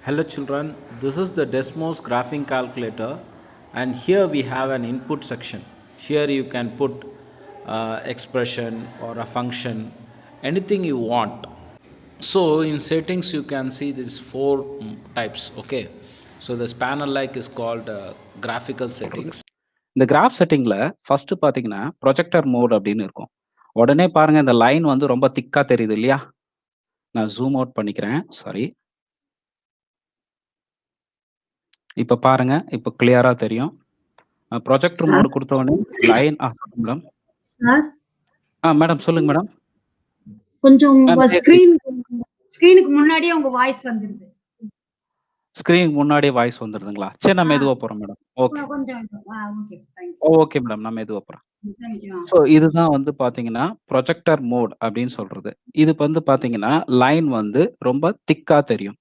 Hello children, this is the Desmos graphing calculator and here we have an input section. Here you can put expression or a function, anything you want. So in settings you can see these four types, okay. So this panel like is called graphical settings. இந்த graph செட்டிங்ல first பாத்தீங்கன்னா projector mode அப்படின்னு இருக்கும். உடனே பாருங்க இந்த line வந்து ரொம்ப திக்கா தெரியுது இல்லையா? நான் ஜூம் அவுட் பண்ணிக்கிறேன். சாரி. இப்ப பாருங்க. இப்ப கிளியரா தெரியும். ப்ரொஜெக்டர் சார் மோட் கொடுத்த உடனே லைன் மேடம். சார் மேடம் சொல்லுங்க மேடம். கொஞ்சம் உங்க மேம் ஸ்கிரீனுக்கு முன்னாடியே உங்க வாய்ஸ் வந்துருது. ஸ்கிரீனுக்கு முன்னாடியே வாய்ஸ் வந்துருதுங்களா? சரி நான் ஆ, மெதுவா போறேன் மேடம். ஓகே. கொஞ்சம் okay sir, thank you. Okay madam. நான் மெதுவா போறேன். தேங்க்யூ. ஸோ இதுதான் வந்து பாத்தீங்கன்னா ப்ரொஜெக்டர் மோட் அப்படின்னு சொல்றது. இது வந்து பாத்தீங்கன்னா லைன் வந்து ரொம்ப திக்கா தெரியும்.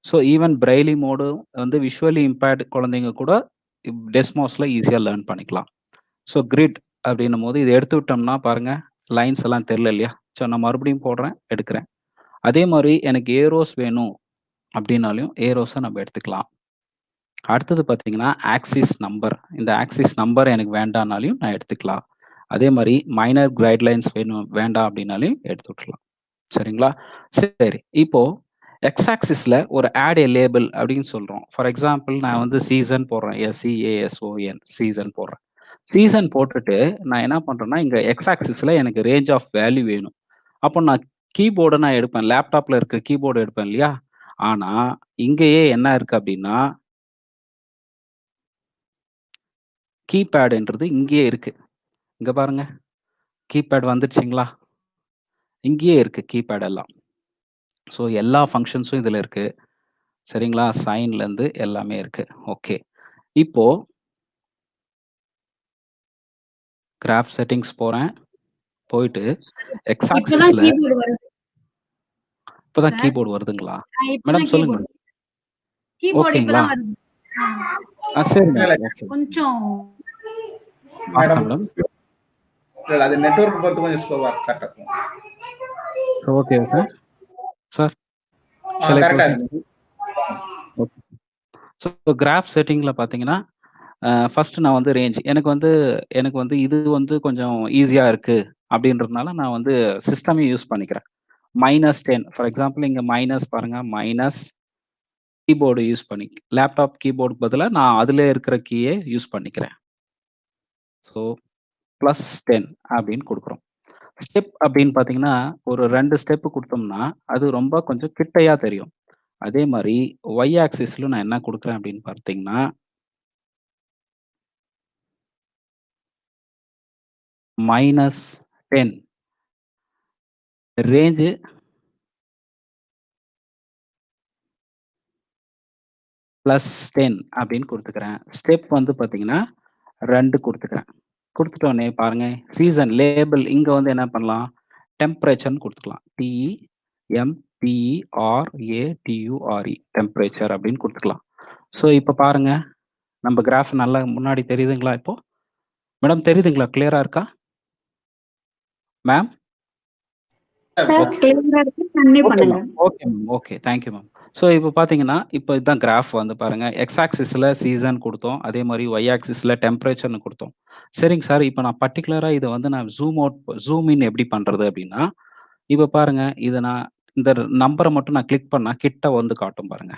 ஸோ ஈவன் பிரெய்லி மோடு வந்து விஷுவலி இம்பேர்டு குழந்தைங்க கூட டெஸ்மாஸ்ல ஈஸியாக லேர்ன் பண்ணிக்கலாம். ஸோ கிரிட் அப்படின்னும் போது இதை எடுத்து விட்டோம்னா பாருங்க லைன்ஸ் எல்லாம் தெரில இல்லையா? ஸோ நான் மறுபடியும் போடுறேன், எடுக்கிறேன். அதே மாதிரி எனக்கு ஏரோஸ் வேணும் அப்படின்னாலையும் ஏரோஸை நம்ம எடுத்துக்கலாம். அடுத்தது பார்த்தீங்கன்னா ஆக்சிஸ் நம்பர். இந்த ஆக்சிஸ் நம்பர் எனக்கு வேண்டாம்னாலையும் நான் எடுத்துக்கலாம். அதே மாதிரி மைனர் கைட்லைன்ஸ் வேண்டாம் அப்படின்னாலையும் எடுத்து விட்டுலாம். சரிங்களா? சரி. இப்போ எக்ஸ் ஆக்சிஸ்ல ஒரு ஆட் ஏ லேபிள் அப்படின்னு சொல்றோம். ஃபார் எக்ஸாம்பிள் நான் வந்து சீசன் போடுறேன். SEASON சீசன் போடுறேன். சீசன் போட்டுட்டு நான் என்ன பண்றேன்னா இங்க எக்ஸ் ஆக்சிஸ்ல எனக்கு ரேஞ்ச் ஆஃப் வேல்யூ வேணும். அப்போ நான் கீபோர்டை நான் எடுப்பேன். லேப்டாப்ல இருக்க கீபோர்டு எடுப்பேன் இல்லையா? ஆனா இங்கேயே என்ன இருக்கு அப்படின்னா கீபேடுன்றது இங்கேயே இருக்கு. இங்க பாருங்க. கீபேட் வந்துருச்சுங்களா? இங்கேயே இருக்கு கீபேட் எல்லாம். ஸோ எல்லா ஃபங்க்ஷன்ஸும் இதுல இருக்கு. சரிங்களா? சைன்ல இருந்து எல்லாமே இருக்கு. ஓகே. இப்போ கிராஃப் செட்டிங்ஸ் போறேன். போயிட்டு எக்ஸ் இப்பதான் ஆக்சிஸ்ல கீபோர்டு வருது இப்பதான் சார். கீபோர்டு வருதுங்களா? இப்பதான் மேடம் சொல்லுங்க மேடம். கீபோர்டு ஓகேங்களா? இப்பதான் வருது. சரி மேடம். ஓகே. கொஞ்சம் ஃபாஸ்டா மேடம். அது நெட்வொர்க் பொறுத்து கொஞ்சம் ஸ்லோவா கரெக்டா ஓகே ஓகே சார். கரெக்டா ஓகே. ஸோ கிராஃப் செட்டிங்ல பார்த்தீங்கன்னா ஃபர்ஸ்ட் நான் வந்து ரேஞ்ச் எனக்கு வந்து இது வந்து கொஞ்சம் ஈஸியா இருக்கு அப்படின்றதுனால நான் வந்து சிஸ்டமே யூஸ் பண்ணிக்கிறேன். -10 ஃபார் எக்ஸாம்பிள் இங்க மைனஸ் பாருங்க மைனஸ் கீபோர்டு யூஸ் பண்ணி லேப்டாப் கீபோர்டுக்கு பதிலாக நான் அதுல இருக்கிற கீயை யூஸ் பண்ணிக்கிறேன். ஸோ +10 அப்படின்னு கொடுக்குறோம். ஸ்டெப் அப்படின்னு பார்த்தீங்கன்னா ஒரு 2 ஸ்டெப் கொடுத்தோம்னா அது ரொம்ப கொஞ்சம் கிட்டையா தெரியும். அதே மாதிரி ஒய் ஆக்சிஸ்ல நான் என்ன கொடுக்குறேன் அப்படின்னு பார்த்தீங்கன்னா -10 ரேஞ்சு +10 அப்படின்னு கொடுத்துக்கிறேன். ஸ்டெப் வந்து பார்த்தீங்கன்னா 2 கொடுத்துக்கிறேன். கொடுத்துட்டோன்னே பாருங்க சீசன் லேபிள் இங்க வந்து என்ன பண்ணலாம்? டெம்பரேச்சர்னு கொடுத்துக்கலாம். TEMPERATURE டெம்பரேச்சர் அப்படின்னு கொடுத்துக்கலாம். ஸோ இப்போ பாருங்க நம்ம கிராஃப் நல்லா முன்னாடி தெரியுதுங்களா? இப்போ மேடம் தெரியுதுங்களா? கிளியரா இருக்கா ma'am? Okay ma'am. Okay ma'am. Okay. Thank you ma'am. So இப்போ பார்த்தீங்கன்னா, இப்போ இதுதான் கிராஃப் வந்து பாருங்க. எக்ஸ் ஆக்சிஸ்ல சீசன் குடுத்தோம். அதே மாரி ஒய் ஆக்சிஸ்ல டெம்பரேச்சர்ன்னு குடுத்தோம். சரிங்க சார். இப்போ நான் பர்ட்டிகுலரா இத வந்து நான் ஜூம் இன் எப்படி பண்றது அப்படின்னா, இப்போ பாருங்க நான் இந்த நம்பர மட்டும் நான் கிளிக் பண்ணா கிட்ட வந்து காட்டும் பாருங்க.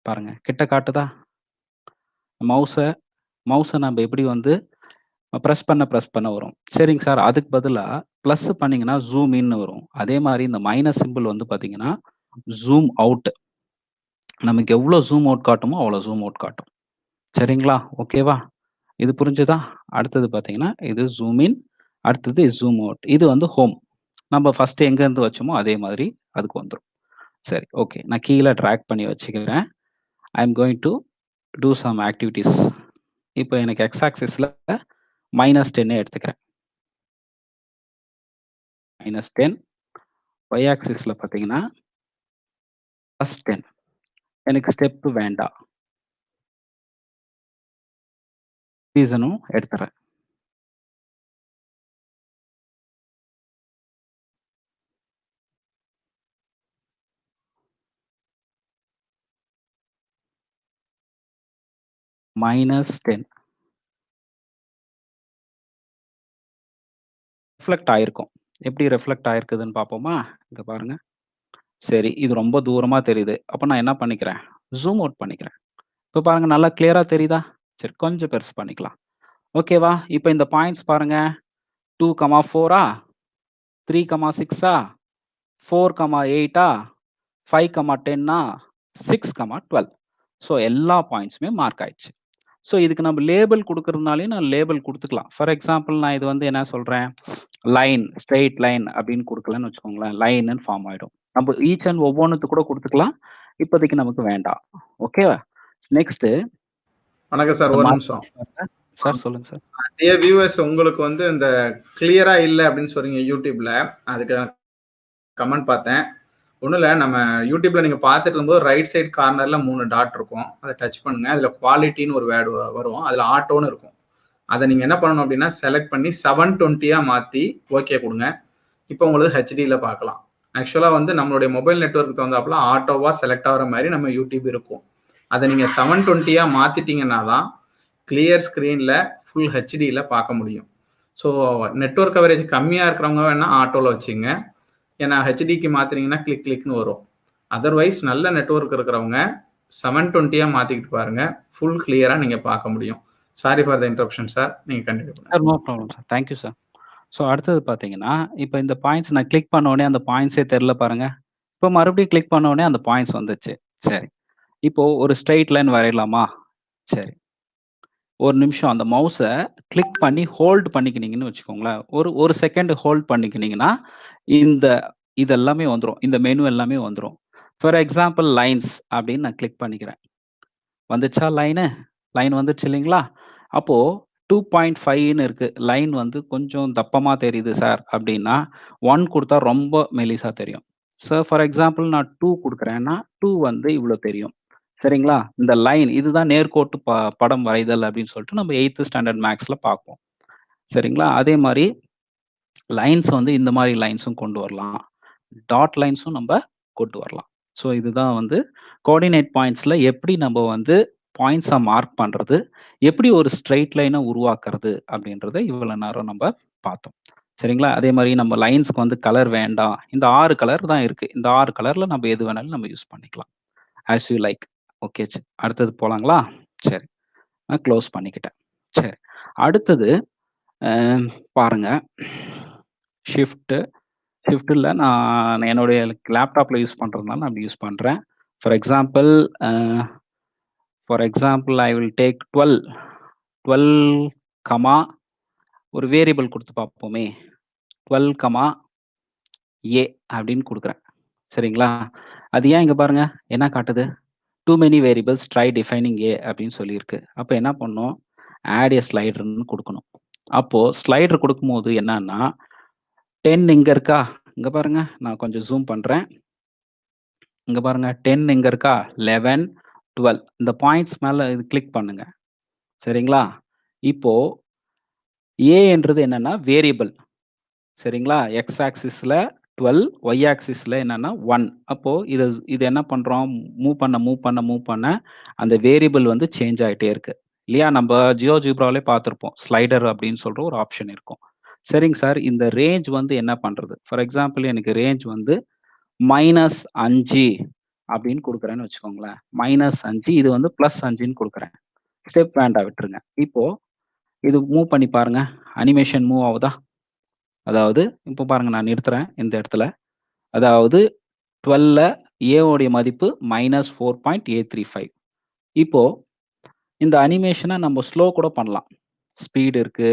பாருங்க. கிட்ட காட்டுதா? மவுஸ மவுஸ நம்ப எப்படி வந்து பிரஸ் பண்ண வரும். சரிங்க சார். அதுக்கு பதிலா பிளஸ் பண்ணீங்கன்னா ஜூம் இன்னு வரும். அதே மாரி இந்த மைனஸ் சிம்பல் வந்து பார்த்தீங்கன்னா, ஜூம் அவுட். நமக்கு எவ்வளோ ஜூம் அவுட் காட்டுமோ, அவ்வளோ ஜூம் அவுட் காட்டும். சரிங்களா? ஓகேவா? இது புரிஞ்சுதா? அடுத்தது பார்த்தீங்கன்னா, இது ஜூம் இன், அடுத்தது ஜூம் அவுட். இது வந்து ஹோம். நம்ம ஃபர்ஸ்ட் எங்கேருந்து வச்சோமோ, அதே மாதிரி அதுக்கு வந்துரும். சரி, ஓகே. நான் கீழ டிராக் பண்ணி வச்சுக்கிறேன். I am going to do some activities. இப்போ எனக்கு எக்ஸ் ஆக்சிஸ்ல -10 எடுத்துக்கிறேன். -10 ஒய் ஆக்சிஸ்ல பார்த்தீங்கன்னா +10 எனக்கு ஸ்டெப் வேண்டாம். சீசனும் எடுத்துறேன். -10 ரிஃப்ளெக்ட் ஆயிருக்கும். எப்படி ரிஃப்ளெக்ட் ஆயிருக்குதுன்னு பார்ப்போமா? இங்க பாருங்க. சரி, இது ரொம்ப தூரமா தெரியுது. அப்ப நான் என்ன பண்ணிக்கிறேன்? ஜூம் அவுட் பண்ணிக்கிறேன். இப்ப பாருங்க நல்லா கிளியரா தெரியுதா? சரி கொஞ்சம் பெருசு பண்ணிக்கலாம். ஓகேவா? இப்ப இந்த பாயிண்ட்ஸ் பாருங்க. 2, 4 3, 6 4, 8 5, 10 6, 12 ஸோ எல்லா பாயிண்ட்ஸுமே மார்க் ஆயிடுச்சு. ஸோ இதுக்கு நம்ம லேபிள் குடுக்கறதுனாலயும் நான் லேபிள் குடுத்துக்கலாம். ஃபார் எக்ஸாம்பிள் நான் இது வந்து என்ன சொல்றேன்? லைன், ஸ்ட்ரெய்ட் லைன் அப்படின்னு குடுக்கலன்னு வச்சுக்கோங்களேன். லைன்னு ஃபார்ம் ஆயிடும். நம்ம ஈச் அண்ட் ஒவ்வொன்னுத்துக்கு கூட குடுத்துக்கலாம். இப்போதைக்கு நமக்கு வேண்டாம். ஓகேவா? நெக்ஸ்ட் வணக்கம் சார், ஒரு நிமிஷம். சார் சொல்லுங்க சார். டியர் வியூவர்ஸ், உங்களுக்கு வந்து இந்த கிளியரா இல்ல அப்படின்னு சொல்றீங்க யூடியூப்ல. அதுக்கு கமெண்ட் பார்த்தேன். ஒன்றும் இல்லை, நம்ம யூடியூப்ல நீங்க பார்த்துட்டு இருக்கும்போது ரைட் சைட் கார்னர்ல 3 டாட் இருக்கும். அதை டச் பண்ணுங்க. அதுல குவாலிட்டின்னு ஒரு வேர்டு வரும். அதுல ஆட்டோன்னு இருக்கும். அதை நீங்க என்ன பண்ணணும் அப்படின்னா செலக்ட் பண்ணி 720 மாத்தி ஓகே கொடுங்க. இப்போ உங்களுக்கு ஹெச்டியில பார்க்கலாம். ஆக்சுவலா வந்து நம்மளுடைய மொபைல் நெட்வொர்க் தகுந்தாப்புல ஆட்டோவா செலக்ட் ஆகிற மாதிரி நம்ம யூடியூப் இருக்கும். அதை நீங்க 720 மாத்திட்டீங்கன்னா தான் கிளியர் ஸ்கிரீன்ல ஃபுல் ஹெச்டியில பார்க்க முடியும். ஸோ நெட்வொர்க் கவரேஜ் கம்மியா இருக்கிறவங்க வேணா ஆட்டோல வச்சுங்க. ஏன்னா ஹெச்டிக்கு மாத்தினீங்கன்னா கிளிக் கிளிக்னு வரும். அதர்வைஸ் நல்ல நெட்வொர்க் இருக்கிறவங்க 720 மாத்திக்கிட்டு பாருங்க. ஃபுல் கிளியரா நீங்க பார்க்க முடியும். Sorry for the interruption sir. நீங்க கண்டினியூ பண்ணுங்க. Sir no problem sir. Thank you sir. So அடுத்தது பார்த்தீங்கன்னா, இப்ப இந்த பாயிண்ட்ஸ் நான் கிளிக் பண்ண உடனே அந்த பாயிண்ட்ஸே தெரியல பாருங்க. இப்போ மறுபடியும் கிளிக் பண்ண உடனே அந்த பாயிண்ட்ஸ் வந்துச்சு. சரி. இப்போ ஒரு ஸ்ட்ரெய்ட் லைன் வரையலாமா? சரி. ஒரு நிமிஷம் அந்த மவுஸ கிளிக் பண்ணி ஹோல்ட் பண்ணிக்கினீங்கன்னு வச்சுக்கோங்களேன். ஒரு செகண்ட் ஹோல்ட் பண்ணிக்கினீங்கன்னா, இந்த இது எல்லாமே வந்துரும். இந்த மெனு எல்லாமே வந்துரும். ஃபார் எக்ஸாம்பிள் லைன்ஸ் அப்படின்னு நான் கிளிக் பண்ணிக்கிறேன். வந்துச்சா லைனு? லைன் வந்துருச்சு இல்லைங்களா? அப்போ 2.5ன்னு இருக்கு. லைன் வந்து கொஞ்சம் தப்பமா தெரியுது சார் அப்படின்னா, 1 குடுத்தா ரொம்ப மெலிசா தெரியும். ஸோ ஃபார் எக்ஸாம்பிள் நான் 2 குடுக்குறேன்னா, 2 வந்து இவ்ளோ தெரியும். சரிங்களா? இந்த லைன் இதுதான் நேர்கோட்டு படம் வரைதல் அப்படின்னு சொல்லிட்டு நம்ம 8த் ஸ்டாண்டர்ட் மேத்ஸ்ல பார்ப்போம். சரிங்களா? அதே மாரி லைன்ஸ் வந்து இந்த மாரி லைன்ஸும் கொண்டு வரலாம். டாட் லைன்ஸும் நம்ப கொண்டு வரலாம். ஸோ இதுதான் வந்து கோஆர்டினேட் பாயிண்ட்ஸ்ல எப்படி நம்ப வந்து பாயிண்ட்ஸ மார்க் பண்றது, எப்படி ஒரு ஸ்ட்ரெய்ட் லைன உருவாக்குறது அப்படின்றத இவ்வளோ நேரம் நம்ப பார்த்தோம். சரிங்களா? அதே மாரி நம்ம லைன்ஸ்க்கு வந்து கலர் வேண்டாம். இந்த 6 கலர் தான் இருக்கு. இந்த 6 கலர்ல நம்ம எது வேணாலும் நம்ம யூஸ் பண்ணிக்கலாம். As you like. ஓகே. அடுத்தது போலாங்களா? சரி. நான் க்ளோஸ் பண்ணிக்கிட்டேன். சரி. அடுத்தது அ பாருங்க. ஷிஃப்ட்ல நான் என்னுடைய லேப்டாப்ல யூஸ் பண்றதுனால நான் அப்படி யூஸ் பண்றேன். For example a I will take 12 comma ஒரு வேரியபிள் குடுத்து பார்ப்போமே. 12, ஏ அப்படின்னு குடுக்குறேன். சரிங்களா? அது ஏன் இங்க பாருங்க என்ன காட்டுது? Too many variables try defining a அப்படின்னு சொல்லியிருக்கு. அப்ப என்ன பண்ணணும்? ஆட் எ ஸ்லைடர்ன்னு குடுக்கணும். அப்போ ஸ்லைடர் குடுக்கும்போது என்னன்னா, 10 இங்க இருக்கா? இங்க பாருங்க. நான் கொஞ்சம் ஜூம் பண்றேன். இங்க பாருங்க 10 இங்க இருக்கா? 11, 12 இந்த பாயிண்ட்ஸ் மேல இது கிளிக் பண்ணுங்க. சரிங்களா? இப்போ ஏ என்றது என்னன்னா வேரியபிள். சரிங்களா? எக்ஸ் ஆக்சிஸ்ல 12, ஒய் ஆக்சிஸ்ல என்னன்னா 1. அப்போ இது என்ன பண்றோம்? மூவ் பண்ண அந்த வேரியபிள் வந்து சேஞ்ச் ஆயிட்டே இருக்கு. இல்லையா? நம்ப ஜியோஜிப்ராவிலே பார்த்திருப்போம். ஸ்லைடர் அப்படின்னு சொல்ற ஒரு ஆப்ஷன் இருக்கும். சரிங்க சார். இந்த ரேஞ்ச் வந்து என்ன பண்றது? ஃபார் எக்ஸாம்பிள் எனக்கு ரேஞ்ச் வந்து -5 அப்படின்னு குடுக்குறேன்னு வச்சுக்கோங்களேன். -5 இது வந்து +5ன்னு குடுக்குறேன். ஸ்டெப் வேண்டாம் விட்டுருங்க. இப்போ இது மூவ் பண்ணி பாருங்க. அனிமேஷன் மூவ் ஆவுதா? அதாவது இப்போ பாருங்க நான் நிறுத்துறேன் இந்த இடத்துல. அதாவது 12ல ஏ உடைய மதிப்பு -4.835. இப்போ இந்த அனிமேஷன நம்ம ஸ்லோ கூட பண்ணலாம். ஸ்பீட் இருக்கு.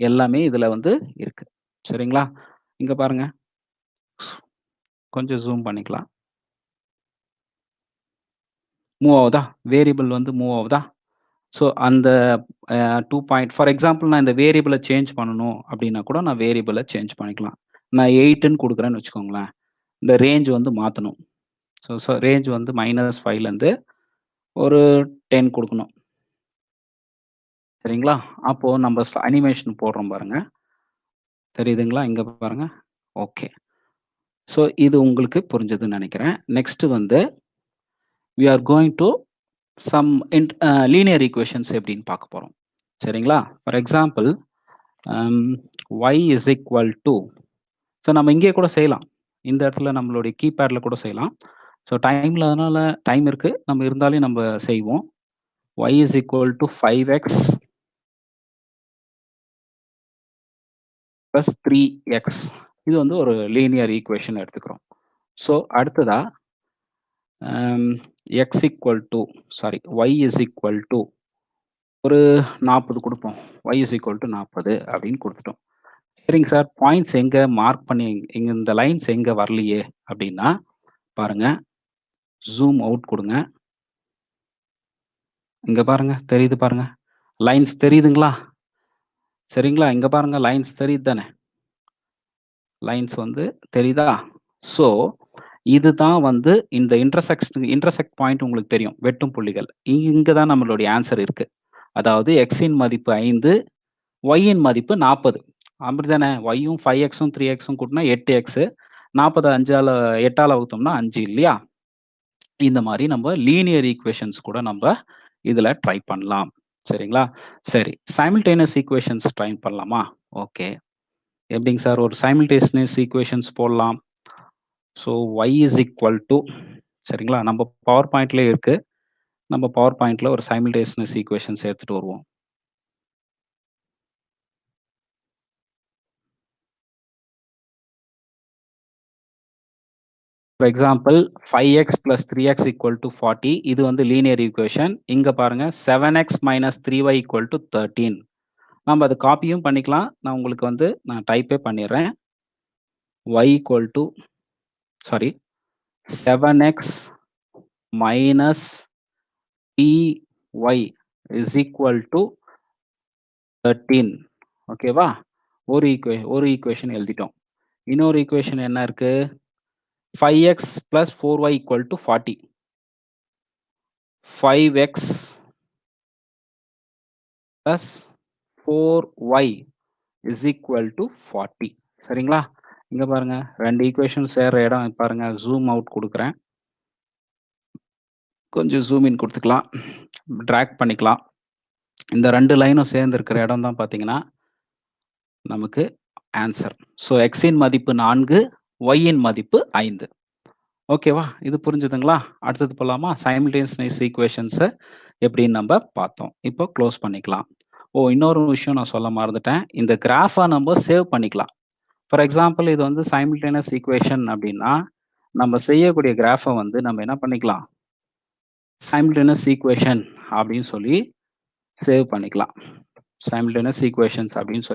எல்லாமே இதுல வந்து இருக்கு. சரிங்களா? இங்க பாருங்க. கொஞ்சம் ஜூம் பண்ணிக்கலாம். மூவ் ஆவுதா? வேரியபிள் வந்து மூவ் ஆவுதா? ஸோ அந்த 2 ஃபார் எக்ஸாம்பிள் நான் இந்த வேரியபிள சேஞ்ச் பண்ணணும் அப்படின்னா கூட நான் வேரியபிள சேஞ்ச் பண்ணிக்கலாம். நான் 8ன்னு குடுக்குறேன்னு வச்சுக்கோங்களேன். இந்த ரேஞ்ச் வந்து மாத்தணும். ஸோ ரேஞ்ச் வந்து -5லேருந்து ஒரு 10 குடுக்கணும். சரிங்களா? அப்போ நம்ம அனிமேஷன் போடுறோம் பாருங்க. தெரியுதுங்களா? இங்க பாருங்க. ஓகே. ஸோ இது உங்களுக்கு புரிஞ்சதுன்னு நெனைக்கிறேன். நெக்ஸ்ட் வந்து we are going to some linear equations எப்படின்னு பார்க்க போகிறோம். சரிங்களா? For example y is equal to, so நம்ம இங்கே கூட செய்யலாம். இந்த இடத்துல நம்மளுடைய கீபேடில் கூட செய்யலாம். ஸோ டைமில் அதனால டைம் இருக்குது, நம்ம இருந்தாலும் நம்ம செய்வோம். y is equal to 5x plus 3x. இது வந்து ஒரு லீனியர் ஈக்குவேஷன் எடுத்துக்கிறோம். ஸோ அடுத்ததா x equal to y is equal to ஒரு 40 கொடுப்போம். y இஸ் ஈக்குவல் டு 40 அப்படின்னு கொடுத்துட்டோம். சரிங்க சார், பாயிண்ட்ஸ் எங்கே மார்க் பண்ணி இங்கே இந்த லைன்ஸ் எங்கே வரலையே அப்படின்னா பாருங்க, ஜூம் அவுட் கொடுங்க. இங்கே பாருங்க, தெரியுது பாருங்க, லைன்ஸ் தெரியுதுங்களா? சரிங்களா? இங்கே பாருங்க, லைன்ஸ் தெரியுது தானே? லைன்ஸ் வந்து தெரியுதா? ஸோ இதுதான் வந்து இந்த இன்டர்செக்ட் பாயிண்ட் உங்களுக்கு தெரியும், வெட்டும் புள்ளிகள். இங்கே தான் நம்மளுடைய ஆன்சர் இருக்கு. அதாவது எக்ஸின் மதிப்பு 5, ஒய்யின் மதிப்பு 40. அப்படிதானே? ஒய்யும் 5x-உம் 3x-உம் கூட்டினா 8x, 40 5ஆல் 8ஆல் வகுத்தோம்னா 5 இல்லையா? இந்த மாதிரி நம்ம லீனியர் ஈக்குவேஷன்ஸ் கூட நம்ம இதில் ட்ரை பண்ணலாம். சரிங்களா? சரி, சைமில்டேனியஸ் ஈக்குவேஷன்ஸ் ட்ரை பண்ணலாமா? ஓகே, எப்படிங்க சார் ஒரு சைமில்டேனியஸ் ஈக்குவேஷன்ஸ் போடலாம்? So y is equal to, சரிங்களா, நம்ம பவர் பாயிண்ட்லேயே இருக்கு. நம்ம பவர் பாயிண்ட்ல ஒரு சைமில்டேனியஸ் ஈக்குவேஷன்ஸ் எடுத்துட்டு வருவோம். For example 5x plus 3x equal to 40. இது வந்து லீனியர் ஈக்குவேஷன். இங்க பாருங்க 7x minus 3y equal to 13. நம்ம அது காப்பியும் பண்ணிக்கலாம். நான் உங்களுக்கு வந்து நான் டைப்பே பண்ணிடுறேன். y equal to 7x minus 3y is equal to 13. ஓகேவா? ஒரு ஈக்குவேஷன் எழுதிட்டோம். இன்னொரு ஈக்குவேஷன் என்ன இருக்கு? 5x plus 4y equal to 40. 5x plus 4y is equal to 40. சரிங்களா? இங்க பாருங்க, ரெண்டு ஈக்குவேஷன் சேர்ற இடம் பாருங்க, ஜூம் அவுட் கொடுக்குறேன். கொஞ்சம் ஜூம் இன் கொடுத்துக்கலாம், ட்ராக் பண்ணிக்கலாம். இந்த ரெண்டு லைனும் சேர்ந்து இருக்கிற இடம் தான் பார்த்தீங்கன்னா நமக்கு ஆன்சர். ஸோ எக்ஸின் மதிப்பு 4, ஒய்யின் மதிப்பு 5. ஓகேவா? இது புரிஞ்சுதுங்களா? அடுத்தது போகலாமா? சைமில்டேனியஸ் ஈக்குவேஷன்ஸை எப்படின்னு நம்ம பார்த்தோம். இப்போ க்ளோஸ் பண்ணிக்கலாம். இன்னொரு விஷயம் நான் சொல்ல மறந்துட்டேன். இந்த கிராஃபை நம்ம சேவ் பண்ணிக்கலாம். ஃபார் எக்ஸாம்பிள் இது வந்து சைமில்டேனியஸ் ஈக்குவேஷன் அப்படின்னா நம்ம செய்யக்கூடிய கிராஃபை வந்து நம்ம என்ன பண்ணிக்கலாம்? சைமில்டேனியஸ் ஈக்குவேஷன் அப்படின்னு சொல்லி சேவ் பண்ணிக்கலாம். சைமில்டேனியஸ் ஈக்குவேஷன்ஸ் அப்படின்னு சொல்லி